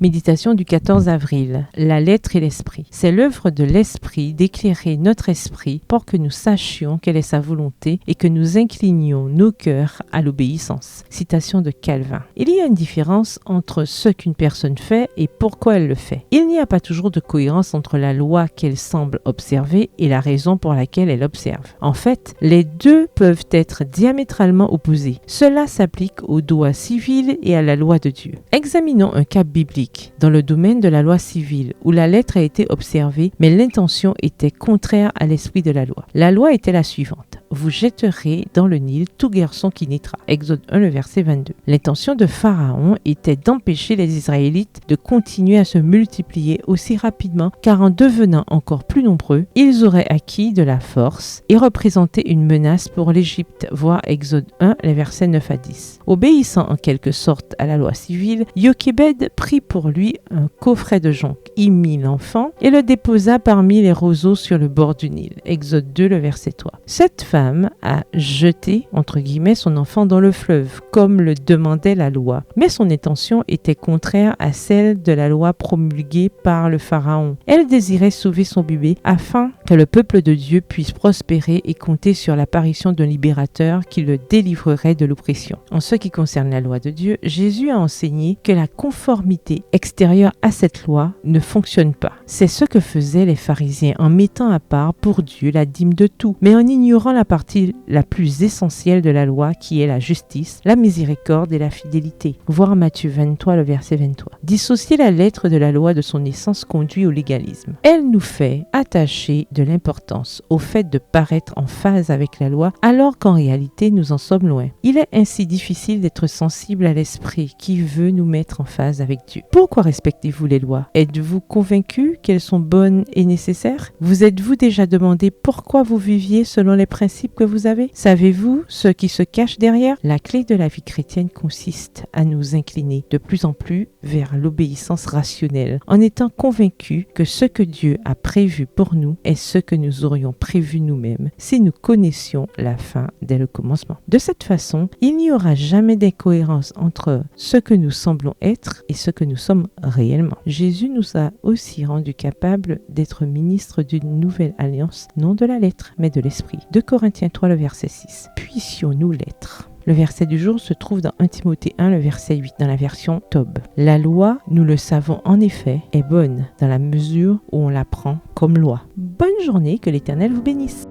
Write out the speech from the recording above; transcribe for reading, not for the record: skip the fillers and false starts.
Méditation du 14 avril. La lettre et l'esprit. C'est l'œuvre de l'esprit d'éclairer notre esprit pour que nous sachions quelle est sa volonté et que nous inclinions nos cœurs à l'obéissance. Citation de Calvin. Il y a une différence entre ce qu'une personne fait et pourquoi elle le fait. Il n'y a pas toujours de cohérence entre la loi qu'elle semble observer et la raison pour laquelle elle observe. En fait, les deux peuvent être diamétralement opposés. Cela s'applique au droit civil et à la loi de Dieu. Examinons un cas biblique dans le domaine de la loi civile où la lettre a été observée mais l'intention était contraire à l'esprit de la loi. La loi était la suivante. Vous jetterez dans le Nil tout garçon qui naîtra. Exode 1, le verset 22. L'intention de Pharaon était d'empêcher les Israélites de continuer à se multiplier aussi rapidement car en devenant encore plus nombreux, ils auraient acquis de la force et représenté une menace pour l'Égypte, voir Exode 1, les versets 9 à 10. Obéissant en quelque sorte à la loi civile, Jochébed prit pour lui un coffret de jonc, y mit l'enfant et le déposa parmi les roseaux sur le bord du Nil. Exode 2, le verset 3. Cette femme a jeté, entre guillemets, son enfant dans le fleuve, comme le demandait la loi. Mais son intention était contraire à celle de la loi promulguée par le Pharaon. Elle désirait sauver son bébé afin que le peuple de Dieu puisse prospérer et compter sur l'apparition d'un libérateur qui le délivrerait de l'oppression. En ce qui concerne la loi de Dieu, Jésus a enseigné que la conformité extérieure à cette loi ne fonctionne pas. C'est ce que faisaient les pharisiens en mettant à part pour Dieu la dîme de tout, mais en ignorant la partie la plus essentielle de la loi qui est la justice, la miséricorde et la fidélité. Voir Matthieu 23, le verset 23. Dissocier la lettre de la loi de son essence conduit au légalisme. Elle nous fait attacher de l'importance au fait de paraître en phase avec la loi alors qu'en réalité nous en sommes loin. Il est ainsi difficile d'être sensible à l'esprit qui veut nous mettre en phase avec Dieu. Pourquoi respectez-vous les lois? Êtes-vous convaincu qu'elles sont bonnes et nécessaires? Vous êtes-vous déjà demandé pourquoi vous viviez selon les principes que vous avez? Savez-vous ce qui se cache derrière? La clé de la vie chrétienne consiste à nous incliner de plus en plus vers l'obéissance rationnelle, en étant convaincus que ce que Dieu a prévu pour nous est ce que nous aurions prévu nous-mêmes si nous connaissions la fin dès le commencement. De cette façon, il n'y aura jamais d'incohérence entre ce que nous semblons être et ce que nous sommes réellement. Jésus nous a aussi rendus capables d'être ministres d'une nouvelle alliance, non de la lettre, mais de l'esprit. 2 Corinthiens 3, le verset 6. Puissions-nous l'être? Le verset du jour se trouve dans 1 Timothée 1, le verset 8, dans la version Tob. La loi, nous le savons en effet, est bonne dans la mesure où on la prend comme loi. Bonne journée, que l'Éternel vous bénisse.